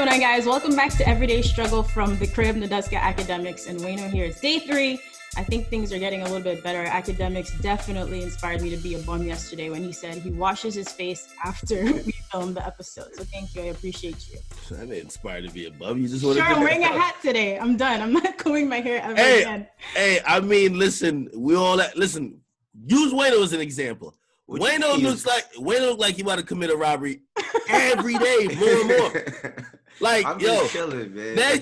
going on, guys? Welcome back to Everyday Struggle from the Crib, Naduska Academics, and Wayno here. It's day 3. I think things are getting a little bit better. Academics definitely inspired me to be a bum yesterday when he said he washes his face after we film the episode. So thank you. I appreciate you. I didn't inspire to be a bum. You just want to. Sure, I'm wearing a hat today. I'm done. I'm not combing my hair ever again. Hey, I mean, listen. We all listen. Use Wayno as an example. Wayno looks like he about to commit a robbery every day, more and more. Like, I'm yo, just chilling, man.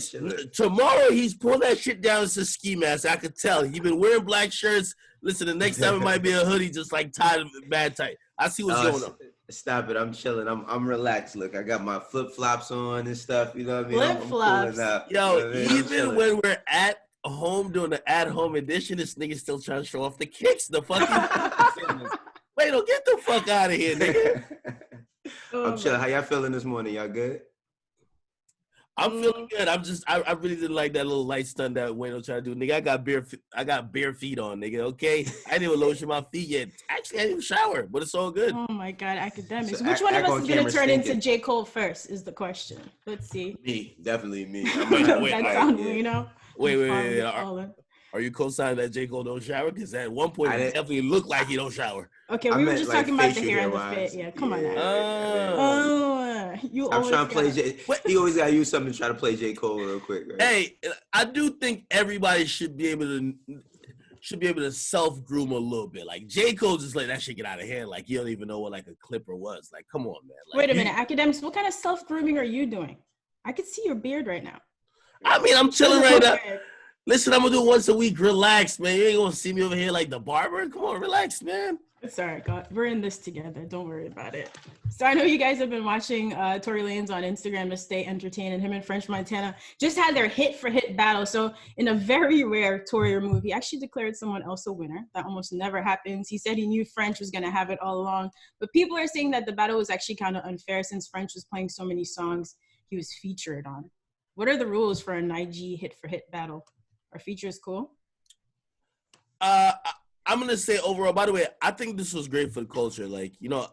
tomorrow he's pulling that shit down to ski mask. I could tell. He's been wearing black shirts. Listen, the next time it might be a hoodie, just like tied bad tight. I see what's going on. Stop it. I'm chilling. I'm relaxed. Look, I got my flip-flops on and stuff. You know what I mean? Flip-flops. Yo, you know what I mean? even when we're at home doing the at-home edition, this nigga's still trying to show off the kicks. The fucking Wait, don't get the fuck out of here, nigga. I'm chilling. How y'all feeling this morning? Y'all good? I'm feeling good. I really didn't like that little light stunt that Wayno tried to do. Nigga, I got bare feet on, nigga, okay? I didn't even lotion my feet yet. Actually, I didn't even shower, but it's all good. Oh my God, academics. So Which one of us is going to turn stinking. into J. Cole first is the question. Let's see. Me. Definitely me. Wait. Are you co-signing that J. Cole don't shower? Because at one point, it definitely looked like he don't shower. Okay, we were just talking about the hair and the fit. Yeah, come on now. I'm trying to play J. He always got to use something to try to play J. Cole real quick. Right? Hey, I do think everybody should be able to self-groom a little bit. Like, J. Cole just let that shit get out of hand. Like, you don't even know what, like, a clipper was. Like, come on, man. Like, wait a minute. Academics, what kind of self-grooming are you doing? I could see your beard right now. I mean, I'm chilling right now. Listen, I'm going to do it once a week. Relax, man. You ain't going to see me over here like the barber. Come on, relax, man. It's all right, God. We're in this together. Don't worry about it. So I know you guys have been watching Tory Lanez on Instagram to stay entertained, and him and French Montana just had their hit-for-hit battle. So in a very rare Tory move, he actually declared someone else a winner. That almost never happens. He said he knew French was going to have it all along. But people are saying that the battle was actually kind of unfair since French was playing so many songs he was featured on. What are the rules for an IG hit-for-hit battle? Are features cool? I'm going to say overall, by the way, I think this was great for the culture. Like, you know,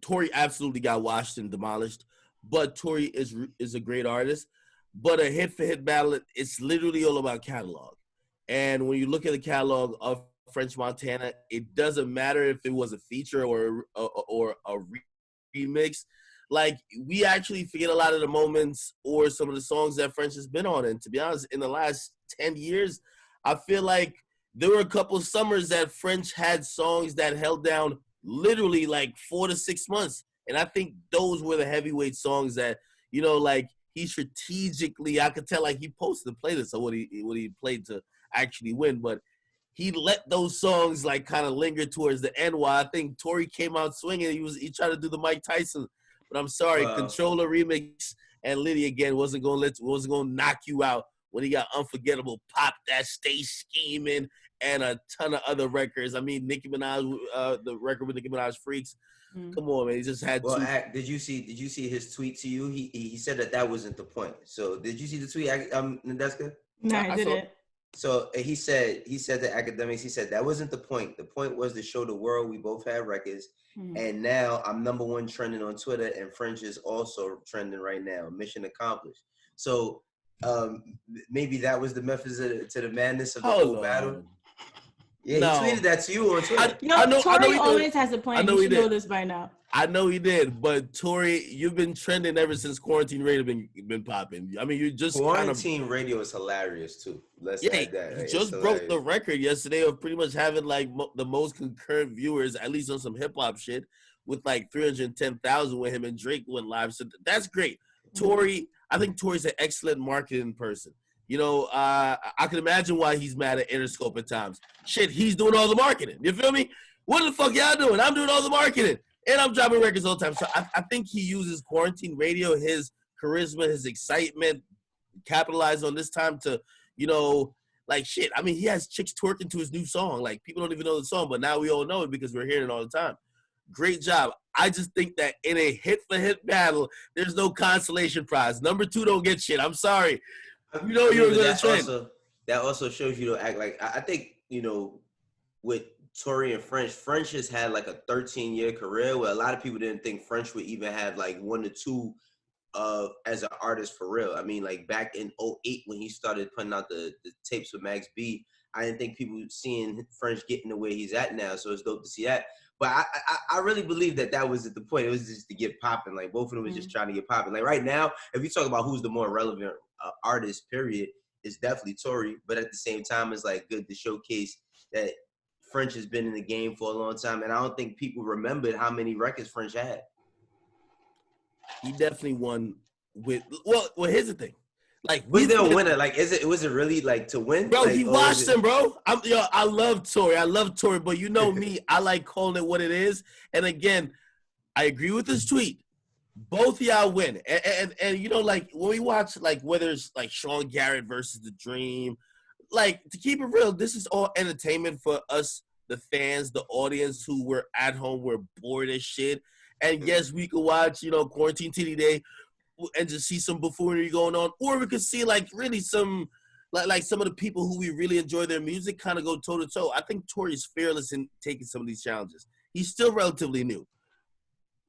Tory absolutely got washed and demolished, but Tory is a great artist. But a hit-for-hit battle, it's literally all about catalog. And when you look at the catalog of French Montana, it doesn't matter if it was a feature or a remix. Like, we actually forget a lot of the moments or some of the songs that French has been on. And to be honest, in the last 10 years, I feel like there were a couple of summers that French had songs that held down literally like 4 to 6 months. And I think those were the heavyweight songs that, you know, like he strategically, I could tell like he posted the playlist of what he played to actually win. But he let those songs like kind of linger towards the end while I think Tory came out swinging. He tried to do the Mike Tyson. But I'm sorry, Controller remix and Liddy again wasn't gonna knock you out when he got Unforgettable, Pop That, Stay Scheming, and a ton of other records. I mean, Nicki Minaj, the record with Nicki Minaj, Freaks. Come on, man, he just had. Well, did you see his tweet to you? He said that wasn't the point. So did you see the tweet, Nadeska? No, I didn't. So he said to academics, he said that wasn't the point. The point was to show the world we both had records. And now I'm #1 trending on Twitter, and French is also trending right now. Mission accomplished. So maybe that was the method to the madness of the whole battle. Yeah, no. He tweeted that to you on Twitter. Tory always has a plan. You should know this by now. I know he did, but Tory, you've been trending ever since Quarantine Radio been popping. I mean, you just Quarantine Radio is hilarious too. Let's add that. He just broke the record yesterday of pretty much having like the most concurrent viewers, at least on some hip hop shit, with like 310,000 when him and Drake went live. So that's great. Tory, I think Tory's an excellent marketing person. You know, I can imagine why he's mad at Interscope at times. Shit, he's doing all the marketing. You feel me? What the fuck y'all doing? I'm doing all the marketing. And I'm dropping records all the time. So I think he uses Quarantine Radio, his charisma, his excitement, capitalize on this time to, you know, like shit. I mean, he has chicks twerking to his new song. Like, people don't even know the song, but now we all know it because we're hearing it all the time. Great job. I just think that in a hit-for-hit battle, there's no consolation prize. #2 don't get shit. I'm sorry. You know you were going to trend. That also shows you to act like, I think, you know, with Tory and French has had like a 13-year career where a lot of people didn't think French would even have like 1 to 2 as an artist for real. I mean, like back in '08 when he started putting out the tapes with Max B, I didn't think people seeing French getting the way he's at now. So it's dope to see that. But I really believe that was at the point. It was just to get popping. Like both of them was just trying to get popping. Like right now, if you talk about who's the more relevant artist, period, it's definitely Tory. But at the same time, it's like good to showcase that French has been in the game for a long time. And I don't think people remembered how many records French had. He definitely won with well. Here's the thing, like was there a winner? Like, was it really like to win? Bro, like, he watched him, bro. I love Tory, but you know me, I like calling it what it is. And again, I agree with this tweet. Both of y'all win, and you know, like when we watch, like whether it's like Sean Garrett versus The Dream, like to keep it real, this is all entertainment for us, the fans, the audience who were at home, we're bored as shit. And yes, we could watch, you know, Quarantine TD Day and just see some buffoonery going on, or we could see like really some, like some of the people who we really enjoy their music kind of go toe to toe. I think Tory is fearless in taking some of these challenges. He's still relatively new.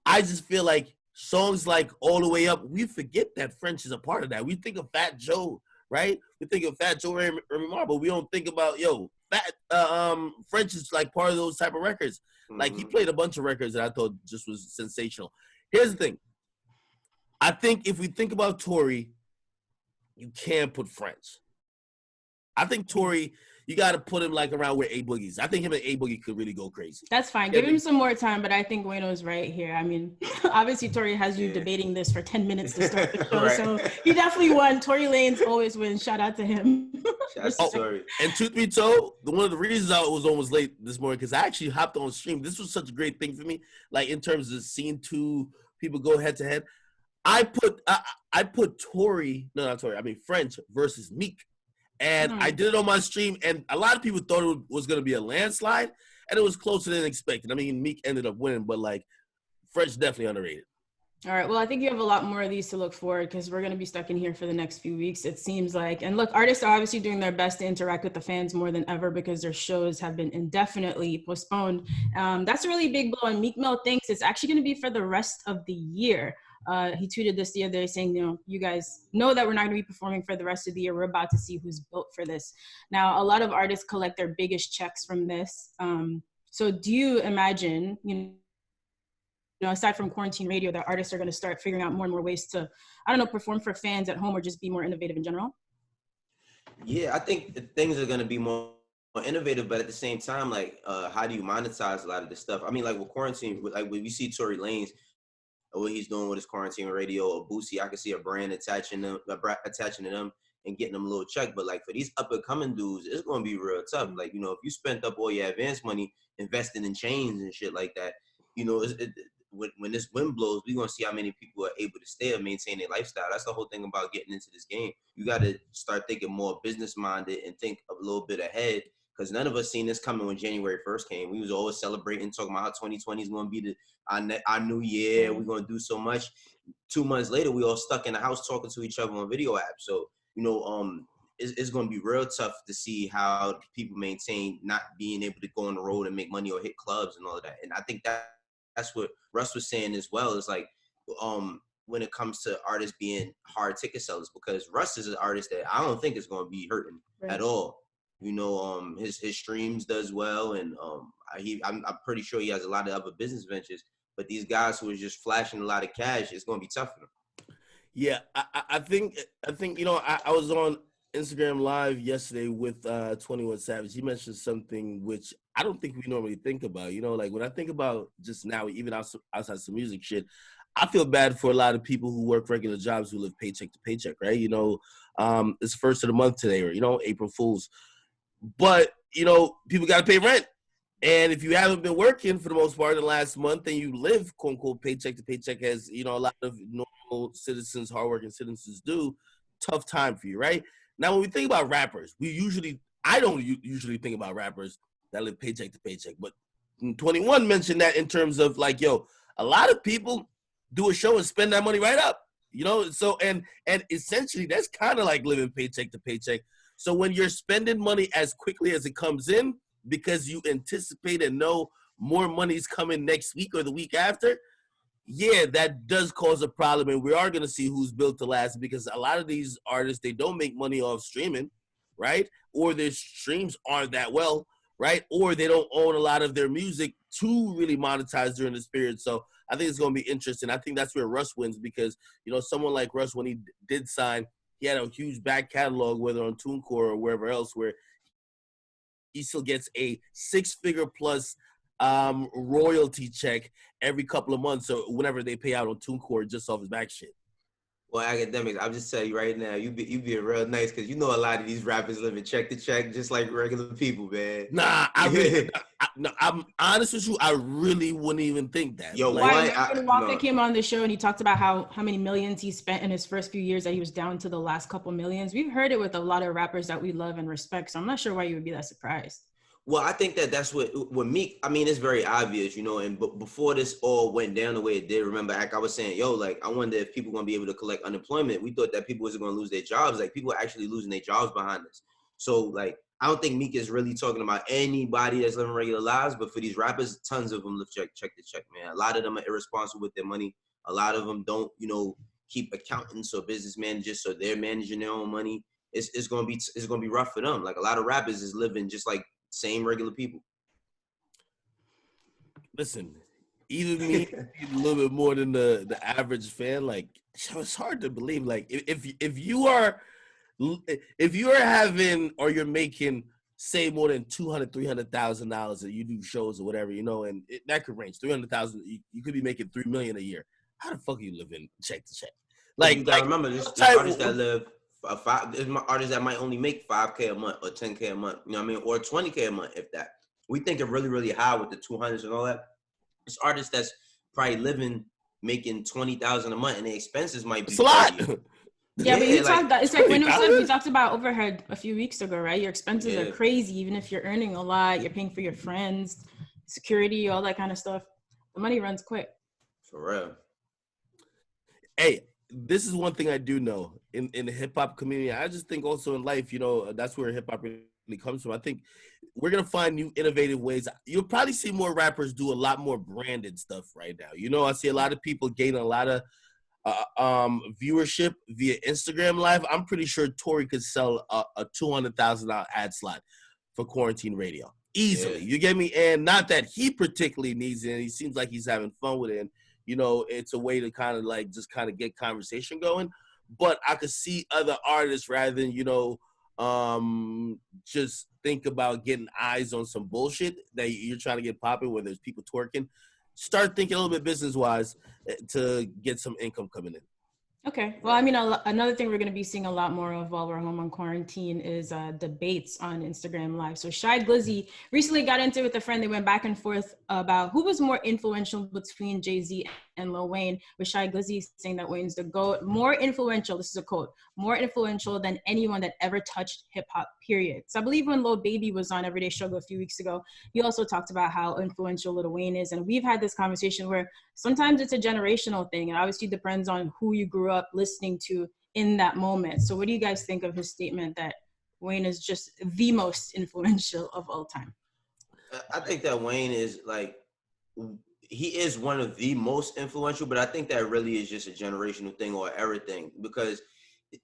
I just feel like songs like All the Way Up, we forget that French is a part of that. We think of Fat Joe, right? We think of Fat Joe and Remy Ma, but we don't think about French is like part of those type of records. Like he played a bunch of records that I thought just was sensational. Here's the thing. I think if we think about Tory, you can't put French. I think Tory, you got to put him like around where A Boogie's. I think him and A Boogie could really go crazy. That's fine. Give him some more time, but I think Wayno's right here. I mean, obviously Tory has you debating this for 10 minutes to start the show, right. So he definitely won. Tory Lanez always wins. Shout out to him. Shout out to Tory. And truth be told, one of the reasons I was almost late this morning, because I actually hopped on stream. This was such a great thing for me, like in terms of seeing two people go head to head. I put French versus Meek. And I did it on my stream, and a lot of people thought it was going to be a landslide, and it was closer than expected. I mean, Meek ended up winning, but, like, French definitely underrated. All right. Well, I think you have a lot more of these to look forward because we're going to be stuck in here for the next few weeks, it seems like. And look, artists are obviously doing their best to interact with the fans more than ever because their shows have been indefinitely postponed. That's a really big blow, and Meek Mill thinks it's actually going to be for the rest of the year. He tweeted this the other day saying, you know, you guys know that we're not going to be performing for the rest of the year. We're about to see who's built for this. Now, a lot of artists collect their biggest checks from this. So do you imagine, you know, aside from quarantine radio, that artists are going to start figuring out more and more ways to, I don't know, perform for fans at home or just be more innovative in general? Yeah, I think things are going to be more innovative, but at the same time, like, how do you monetize a lot of this stuff? I mean, like with quarantine, like when you see Tory Lanez, what he's doing with his quarantine radio or Boosie, I can see a brand attaching to them and getting them a little check. But like for these up and coming dudes, it's gonna be real tough. Like, you know, if you spent up all your advance money investing in chains and shit like that, you know, when this wind blows, we're gonna see how many people are able to stay and maintain their lifestyle. That's the whole thing about getting into this game. You gotta start thinking more business minded and think a little bit ahead. Because none of us seen this coming when January 1st came. We was always celebrating, talking about how 2020 is going to be our new year. We're going to do so much. 2 months later, we all stuck in the house talking to each other on video apps. So, you know, it's going to be real tough to see how people maintain not being able to go on the road and make money or hit clubs and all of that. And I think that's what Russ was saying as well. Is like when it comes to artists being hard ticket sellers, because Russ is an artist that I don't think is going to be hurting at all. You know, his streams does well, and I'm pretty sure he has a lot of other business ventures. But these guys who are just flashing a lot of cash, it's gonna be tough for them. Yeah, I think you know, I was on Instagram Live yesterday with 21 Savage. He mentioned something which I don't think we normally think about. You know, like when I think about just now, even outside some music shit, I feel bad for a lot of people who work regular jobs who live paycheck to paycheck, right? You know, it's first of the month today, or you know, April Fools. But, you know, people got to pay rent. And if you haven't been working for the most part in the last month and you live, quote unquote, paycheck to paycheck, as, you know, a lot of normal citizens, hardworking citizens do, tough time for you, right? Now, when we think about rappers, I don't usually think about rappers that live paycheck to paycheck. But 21 mentioned that in terms of like, yo, a lot of people do a show and spend that money right up, you know? So, and essentially that's kind of like living paycheck to paycheck. So when you're spending money as quickly as it comes in because you anticipate and know more money's coming next week or the week after, yeah, that does cause a problem, and we are going to see who's built to last because a lot of these artists, they don't make money off streaming, right? Or their streams aren't that well, right? Or they don't own a lot of their music to really monetize during this period. So I think it's going to be interesting. I think that's where Russ wins because, you know, someone like Russ, when he did sign, he had a huge back catalog, whether on TuneCore or wherever else, where he still gets a six-figure plus royalty check every couple of months, or whenever they pay out on TuneCore just off his back shit. Well, academics, I'll just tell you right now, you be real nice because you know a lot of these rappers living check to check just like regular people, man. Nah, I'm honest with you. I really wouldn't even think that. Yo, like, why? When Walker came on the show and he talked about how many millions he spent in his first few years, that he was down to the last couple millions. We've heard it with a lot of rappers that we love and respect. So I'm not sure why you would be that surprised. Well, I think that's what Meek, I mean, it's very obvious, you know, and before this all went down the way it did, remember, I was saying, yo, like, I wonder if people going to be able to collect unemployment. We thought that people wasn't going to lose their jobs. Like, people are actually losing their jobs behind this. So, like, I don't think Meek is really talking about anybody that's living regular lives, but for these rappers, tons of them live check to check, man. A lot of them are irresponsible with their money. A lot of them don't, you know, keep accountants or business managers, so they're managing their own money. It's going to be rough for them. Like, a lot of rappers is living just like same regular people. Listen, even me, a little bit more than the average fan. Like, it's hard to believe. Like, if you are having or you're making say more than $200,000-$300,000 and you do shows or whatever, you know, and that could range $300,000. You could be making $3 million a year. How the fuck are you living check to check? Like, you gotta remember this artists that live. There's artists that might only make $5K a month or $10K a month, you know what I mean, or $20K a month, if that. We think of really, really high with the 200s and all that. It's artists that's probably making $20,000 a month, and the expenses might be. It's a lot. Yeah, but you talked about, it's like when we talked about overhead a few weeks ago, right? Your expenses are crazy, even if you're earning a lot, you're paying for your friends, security, all that kind of stuff. The money runs quick. For real. Hey, this is one thing I do know in the hip hop community. I just think also in life, you know, that's where hip hop really comes from. I think we're gonna find new innovative ways. You'll probably see more rappers do a lot more branded stuff right now. You know, I see a lot of people gain a lot of viewership via Instagram Live. I'm pretty sure Tory could sell a $200,000 ad slot for quarantine radio easily. Yeah. You get me? And not that he particularly needs it. And he seems like he's having fun with it. And, you know, it's a way to kind of like just kind of get conversation going. But I could see other artists rather than, you know, just think about getting eyes on some bullshit that you're trying to get popping where there's people twerking. Start thinking a little bit business-wise to get some income coming in. Okay. Well, I mean, another thing we're going to be seeing a lot more of while we're home on quarantine is debates on Instagram Live. So Shy Glizzy recently got into it with a friend. They went back and forth about who was more influential between Jay-Z and Lil Wayne, with Shy Glizzy saying that Wayne's the GOAT, more influential, this is a quote, more influential than anyone that ever touched hip hop, period. So I believe when Lil Baby was on Everyday Struggle a few weeks ago, he also talked about how influential Lil Wayne is. And we've had this conversation where sometimes it's a generational thing. And obviously depends on who you grew up listening to in that moment. So what do you guys think of his statement that Wayne is just the most influential of all time? I think that Wayne is like, he is one of the most influential, but I think that really is just a generational thing or era thing, because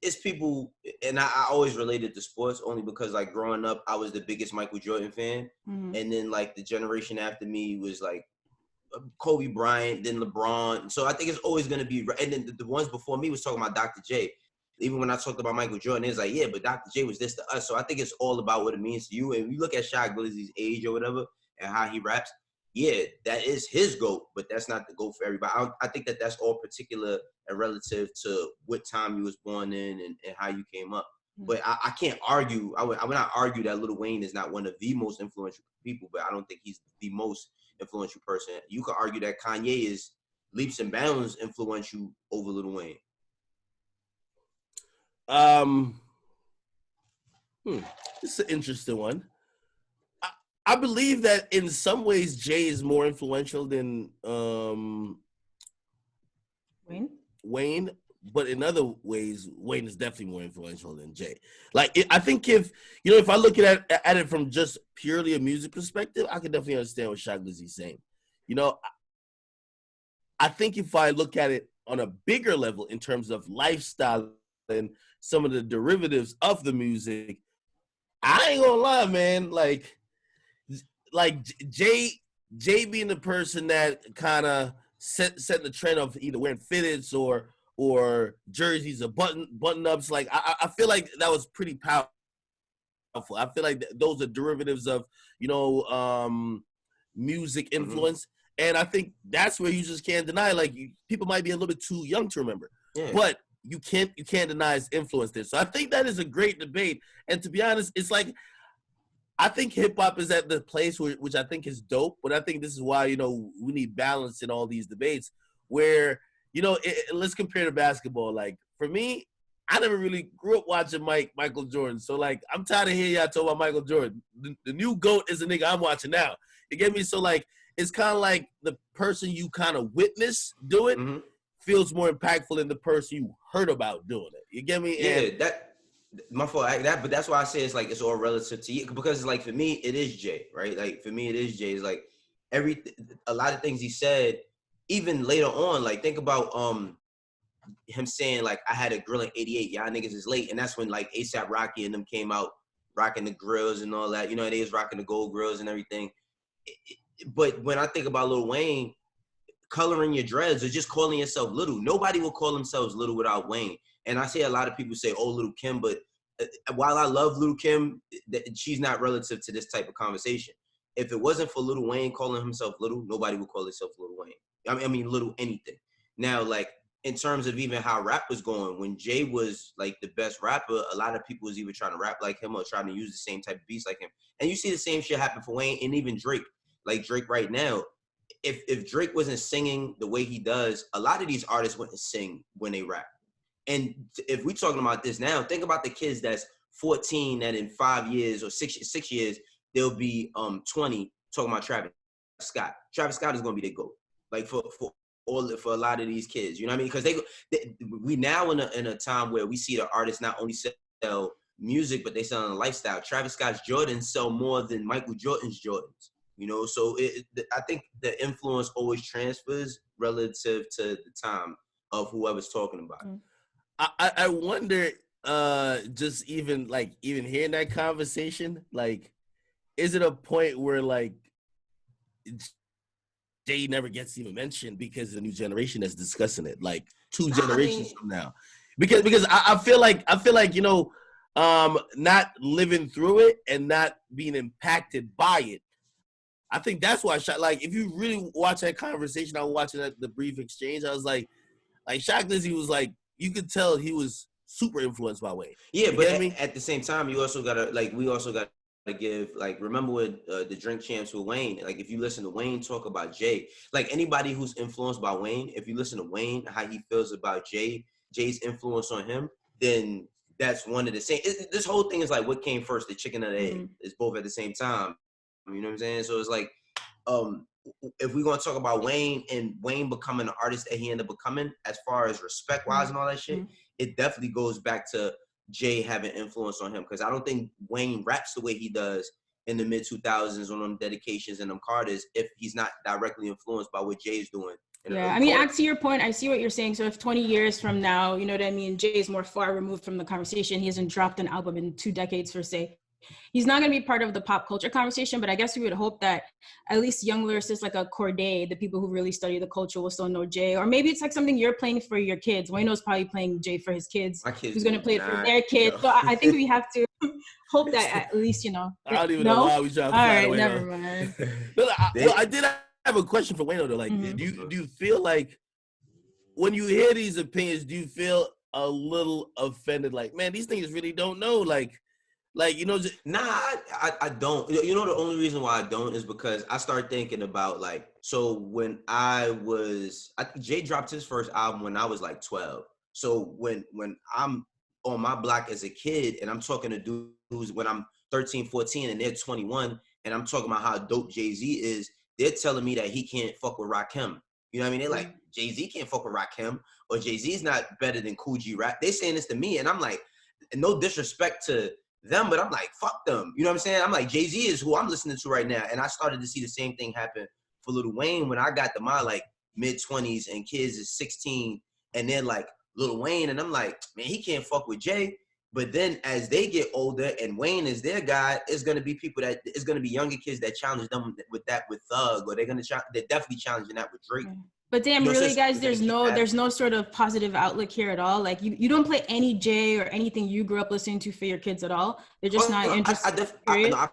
it's people, and I always related to sports only because like growing up, I was the biggest Michael Jordan fan. Mm-hmm. And then like the generation after me was like Kobe Bryant, then LeBron. So I think it's always going to be, and then the ones before me was talking about Dr. J. Even when I talked about Michael Jordan, it's like, yeah, but Dr. J was this to us. So I think it's all about what it means to you. And you look at Shy Glizzy's age or whatever and how he raps, yeah, that is his GOAT, but that's not the GOAT for everybody. I think that that's all particular and relative to what time you was born in and how you came up. But I can't argue. I would not argue that Lil Wayne is not one of the most influential people, but I don't think he's the most influential person. You could argue that Kanye is leaps and bounds influential over Lil Wayne. This is an interesting one. I believe that in some ways Jay is more influential than Wayne, but in other ways Wayne is definitely more influential than Jay. Like I think if I look at it from just purely a music perspective, I can definitely understand what Shy Glizzy's saying. You know, I think if I look at it on a bigger level in terms of lifestyle and some of the derivatives of the music, I ain't gonna lie, man. Like Jay being the person that kind of set the trend of either wearing fitteds or jerseys or button ups. Like I feel like that was pretty powerful. I feel like those are derivatives of music influence, and I think that's where you just can't deny. Like people might be a little bit too young to remember, but you can't deny its influence there. So I think that is a great debate. And to be honest, it's like I think hip hop is at the place which I think is dope, but I think this is why we need balance in all these debates. Where let's compare to basketball. Like for me, I never really grew up watching Michael Jordan, so like I'm tired of hearing y'all talk about Michael Jordan. The new GOAT is the nigga I'm watching now. You get me? So like it's kind of like the person you kind of witness do it feels more impactful than the person you heard about doing it. You get me? Yeah, that my fault. But that's why I say it's like it's all relative to you, because it's like for me it is Jay, right? Like for me it is Jay. It's like a lot of things he said, even later on. Like think about him saying like I had a grill in '88. Y'all niggas is late, and that's when like ASAP Rocky and them came out rocking the grills and all that. They was rocking the gold grills and everything. But when I think about Lil Wayne, coloring your dreads or just calling yourself Little, nobody will call themselves Little without Wayne. And I see a lot of people say, "Oh, Little Kim," but while I love Little Kim, she's not relative to this type of conversation. If it wasn't for Lil Wayne calling himself Little, nobody would call himself Lil Wayne. I mean, Little anything. Now, like in terms of even how rap was going, when Jay was like the best rapper, a lot of people was either trying to rap like him or trying to use the same type of beats like him. And you see the same shit happen for Wayne and even Drake. Like Drake right now, if Drake wasn't singing the way he does, a lot of these artists wouldn't sing when they rap. And if we're talking about this now, think about the kids that's 14 that in 5 years or 6 years, they'll be 20 talking about Travis Scott. Travis Scott is going to be their GOAT. Like for a lot of these kids, you know what I mean? Because we now in a time where we see the artists not only sell music, but they sell a lifestyle. Travis Scott's Jordans sell more than Michael Jordan's Jordans. So I think the influence always transfers relative to the time of whoever's talking about it. I wonder, just even hearing that conversation, like, is it a point where like Jay never gets even mentioned because the new generation is discussing it, like 2 generations from now? Because I feel like not living through it and not being impacted by it. I think that's why like if you really watch that conversation, I was watching the brief exchange. I was like Shock Lizzy was like, you could tell he was super influenced by Wayne. Yeah, but at the same time, you also gotta give, like, remember with the Drink Champs with Wayne. Like if you listen to Wayne talk about Jay, like anybody who's influenced by Wayne, if you listen to Wayne, how he feels about Jay's influence on him, then that's one of the same. This whole thing is like what came first, the chicken or the egg? It's both at the same time. You know what I'm saying? So it's like, if we're gonna talk about Wayne and Wayne becoming the artist that he ended up becoming, as far as respect wise and all that shit, it definitely goes back to Jay having influence on him. Because I don't think Wayne raps the way he does in the mid 2000s on them dedications and them Carters if he's not directly influenced by what Jay's doing. Yeah, I mean, to your point, I see what you're saying. So if 20 years from now, you know what I mean, Jay is more far removed from the conversation. He hasn't dropped an album in 2 decades, per se. He's not going to be part of the pop culture conversation, but I guess we would hope that at least young lyricists like a Corday, the people who really study the culture, will still know Jay. Or maybe it's like something you're playing for your kids. Wayno's probably playing Jay for his kids. Who's going to play it for their kids. So I think we have to hope that at least, I don't even know why we trying to find a way. Never mind. I did have a question for Wayno though. Like, do you feel like when you hear these opinions, do you feel a little offended? Like, man, these niggas really don't know. I don't. The only reason why I don't is because I start thinking about like, so when Jay dropped his first album when I was like 12. So when I'm on my block as a kid and I'm talking to dudes when I'm 13, 14 and they're 21 and I'm talking about how dope Jay-Z is, they're telling me that he can't fuck with Rakim. You know what I mean? They're like, Jay-Z can't fuck with Rakim, or Jay-Z's not better than Kool G Rap. They're saying this to me and I'm like, no disrespect to them, but I'm like, fuck them. You know what I'm saying? I'm like, Jay-Z is who I'm listening to right now. And I started to see the same thing happen for Lil Wayne when I got to my like mid-20s and kids is 16 and they're like Lil Wayne, and I'm like, man, he can't fuck with Jay. But then as they get older and Wayne is their guy, it's gonna be younger kids that challenge them with Thug, or they're definitely challenging that with Drake. But damn, really, guys, there's no sort of positive outlook here at all. Like you don't play any Jay or anything you grew up listening to for your kids at all. They're just not interested. I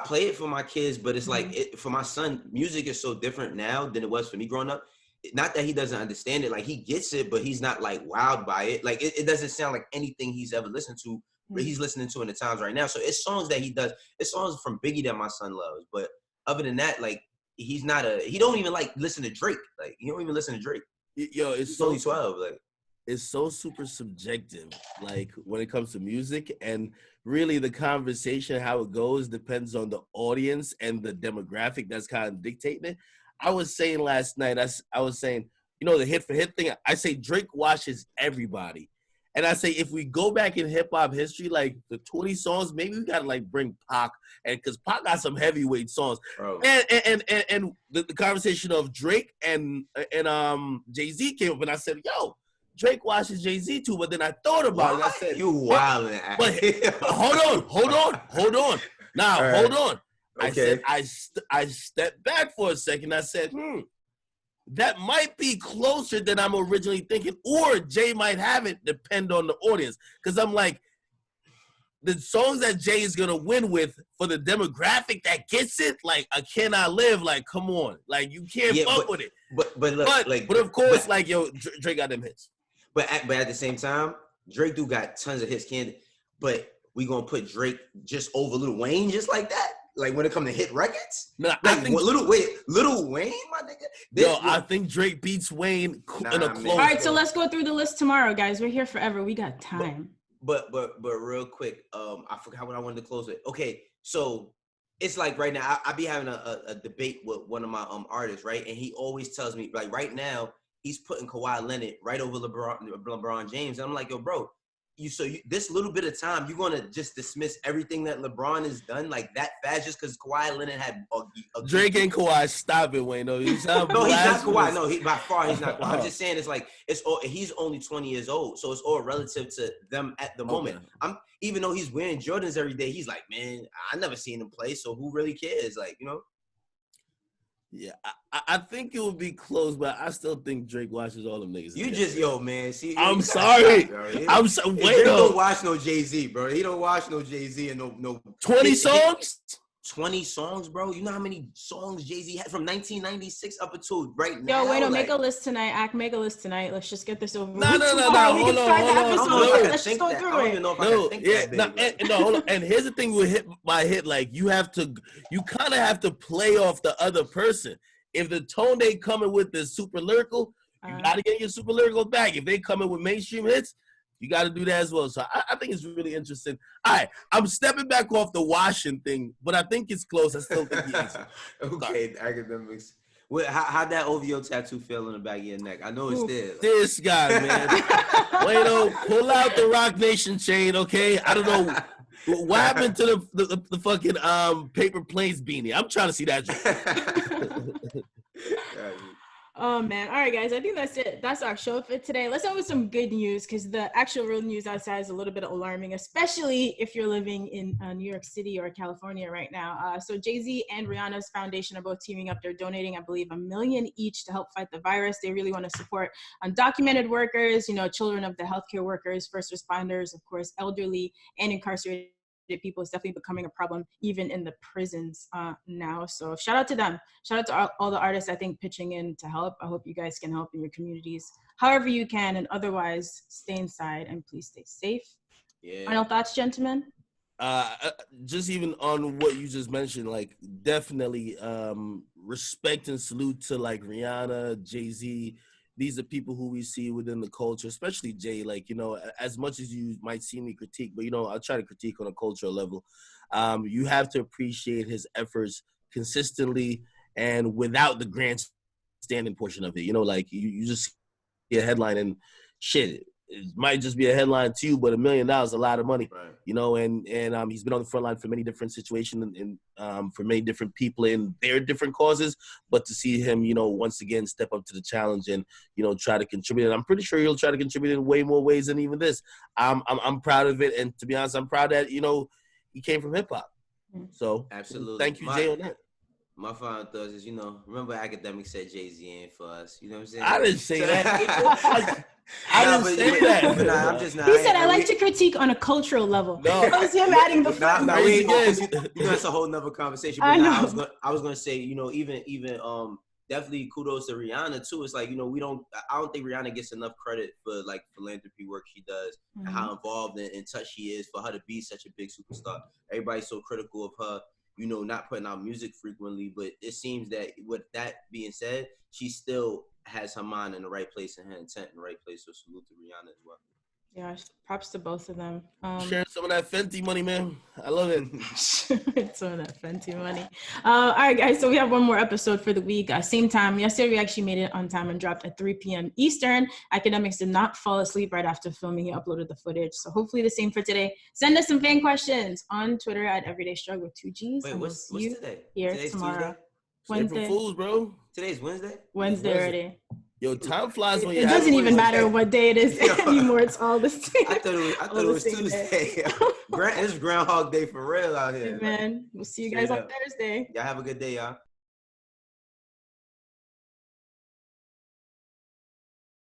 play it for my kids, but it's like for my son, music is so different now than it was for me growing up. Not that he doesn't understand it, like he gets it, but he's not like wowed by it. Like it doesn't sound like anything he's ever listened to, but he's listening to in the times right now. So it's songs that he does. It's songs from Biggie that my son loves. But other than that, like he don't even like listen to Drake. Like he don't even listen to Drake. Yo, he's only 12. Like it's so super subjective, like when it comes to music, and really the conversation, how it goes, depends on the audience and the demographic that's kind of dictating it. I was saying last night, I was saying, the hit for hit thing, I say Drake washes everybody. And I say, if we go back in hip hop history, like the 20 songs, maybe we got to like bring Pac, and because Pac got some heavyweight songs. Bro. And the conversation of Drake and Jay-Z came up, and I said, yo, Drake watches Jay-Z too. But then I thought about it. I said, you wildin'. But hold on. Now, right. Hold on. Okay. I stepped back for a second. I said, that might be closer than I'm originally thinking, or Jay might have it, depend on the audience. Because I'm like, the songs that Jay is going to win with for the demographic that gets it, like, I Cannot Live, like, come on. Like, you can't fuck with it. But look, but of course, like, yo, Drake got them hits. But at the same time, Drake do got tons of hits, but we going to put Drake just over Lil Wayne just like that? Like when it comes to hit records? No, like, I think Lil Wayne, my nigga. I think Drake beats Wayne in a close. All right, so let's go through the list tomorrow, guys. We're here forever. We got time. But real quick, I forgot what I wanted to close with. Okay, so it's like right now, I be having a debate with one of my artists, right? And he always tells me, like right now, he's putting Kawhi Leonard right over LeBron James. And I'm like, yo, bro, this little bit of time, you're gonna just dismiss everything that LeBron has done like that fast just because Kawhi Leonard had a Drake and Kawhi. Stop it, Wayne. No, he's not Kawhi. No, by far he's not Kawhi. I'm just saying it's like he's only 20 years old, so it's all relative to them at the moment. Even though he's wearing Jordans every day, he's like, man, I never seen him play, so who really cares? Like, Yeah, I think it would be close, but I still think Drake watches all them niggas. You just, yo, man. See, I'm sorry. Drake don't watch no Jay-Z, bro. He don't watch no Jay-Z and no 20 songs? 20 songs, bro. You know how many songs Jay-Z had from 1996 up until right now? Yo, wait, make a list tonight. Make a list tonight. Let's just get this over with. No. Hold on. Let's just go through it. Hold on. And here's the thing with hit by hit, like you kind of have to play off the other person. If the tone they coming with is super lyrical, you got to get your super lyrical back. If they coming with mainstream hits, you got to do that as well. So I think it's really interesting. All right, I'm stepping back off the washing thing, but I think it's close. I still think he is. Okay, academics. How'd that OVO tattoo feel on the back of your neck? I know it's there. This guy, man. Wayno, pull out the Rock Nation chain, okay? I don't know. What happened to the fucking paper planes beanie? I'm trying to see that. Oh man. All right, guys. I think that's it. That's our show for today. Let's start with some good news because the actual real news outside is a little bit alarming, especially if you're living in New York City or California right now. So Jay-Z and Rihanna's foundation are both teaming up. They're donating, I believe, $1 million each to help fight the virus. They really want to support undocumented workers, children of the healthcare workers, first responders, of course, elderly and incarcerated people. Is definitely becoming a problem even in the prisons now. So shout out to them. Shout out to all the artists, I think, pitching in to help. I hope you guys can help in your communities however you can, and otherwise stay inside and please stay safe. Yeah. Final thoughts, gentlemen? Just even on what you just mentioned, like definitely respect and salute to like Rihanna, Jay-Z. These are people who we see within the culture, especially Jay. Like, as much as you might see me critique, but, I'll try to critique on a cultural level. You have to appreciate his efforts consistently and without the grandstanding portion of it. Like, you just see a headline and shit. it might just be a headline to you, but $1 million is a lot of money, Right. you know. And he's been on the front line for many different situations and for many different people in their different causes. But to see him, you know, once again step up to the challenge and, you know, try to contribute, and I'm pretty sure he'll try to contribute in way more ways than even this. I'm proud of it, and to be honest, I'm proud that, you know, he came from hip hop. So absolutely, thank you, Jay, on that. My final thoughts is, you know, remember Academics said Jay-Z ain't for us. You know what I'm saying? I didn't say that. I didn't say that. But nah, I'm just not. He said I like to critique on a cultural level. No. That was him adding the Nah, foot. you know, it's a whole nother conversation. But I was gonna say, you know, even definitely kudos to Rihanna too. It's like, you know, I don't think Rihanna gets enough credit for like philanthropy work she does and how involved and in touch she is for her to be such a big superstar. Everybody's so critical of her, you know, not putting out music frequently, but it seems that with that being said, she still has her mind in the right place and her intent in the right place. So salute to Rihanna as well. Yeah, props to both of them. Sharing some of that Fenty money, man. I love it. Some of that Fenty money. All right, guys. So we have one more episode for the week. Same time. Yesterday, we actually made it on time and dropped at 3 p.m. Eastern. Academics did not fall asleep right after filming. He uploaded the footage. So hopefully the same for today. Send us some fan questions on Twitter at Everydaystruggle with 2 G's. Wait, what's today? Here Today's tomorrow. Tuesday? Wednesday. April Fools, bro. Today's Wednesday? Wednesday already. Yo, time flies when It you're doesn't having even fun. matter what day it is anymore. It's all the same. I thought it was Tuesday. It's Groundhog Day for real out here. Man, we'll see you guys on Thursday. Y'all have a good day, y'all.